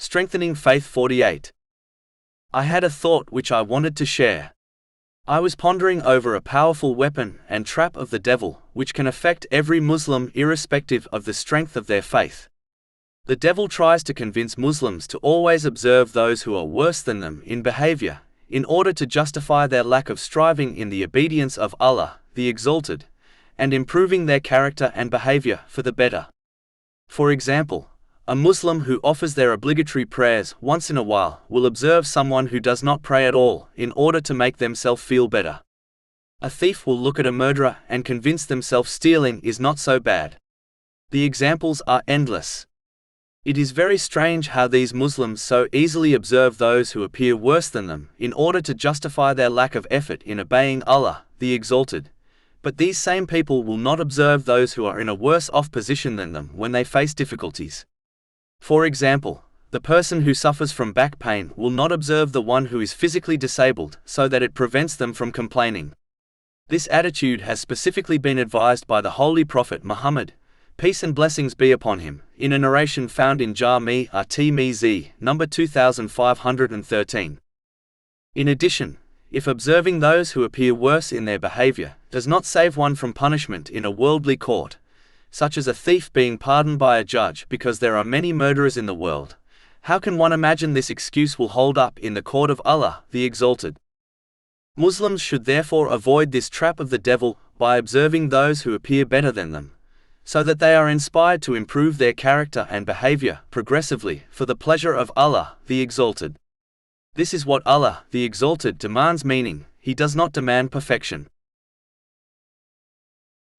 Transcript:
Strengthening Faith 48. I had a thought which I wanted to share. I was pondering over a powerful weapon and trap of the devil, which can affect every Muslim irrespective of the strength of their faith. The devil tries to convince Muslims to always observe those who are worse than them in behavior, in order to justify their lack of striving in the obedience of Allah, the Exalted, and improving their character and behavior for the better. For example, a Muslim who offers their obligatory prayers once in a while will observe someone who does not pray at all in order to make themselves feel better. A thief will look at a murderer and convince themselves stealing is not so bad. The examples are endless. It is very strange how these Muslims so easily observe those who appear worse than them in order to justify their lack of effort in obeying Allah, the Exalted. But these same people will not observe those who are in a worse off position than them when they face difficulties. For example, the person who suffers from back pain will not observe the one who is physically disabled so that it prevents them from complaining. This attitude has specifically been advised by the Holy Prophet Muhammad, peace and blessings be upon him, in a narration found in Jami'a at-Tirmidhi, number 2513. In addition, if observing those who appear worse in their behavior does not save one from punishment in a worldly court, such as a thief being pardoned by a judge because there are many murderers in the world, how can one imagine this excuse will hold up in the court of Allah, the Exalted? Muslims should therefore avoid this trap of the devil by observing those who appear better than them, so that they are inspired to improve their character and behavior progressively for the pleasure of Allah, the Exalted. This is what Allah, the Exalted, demands, meaning, He does not demand perfection.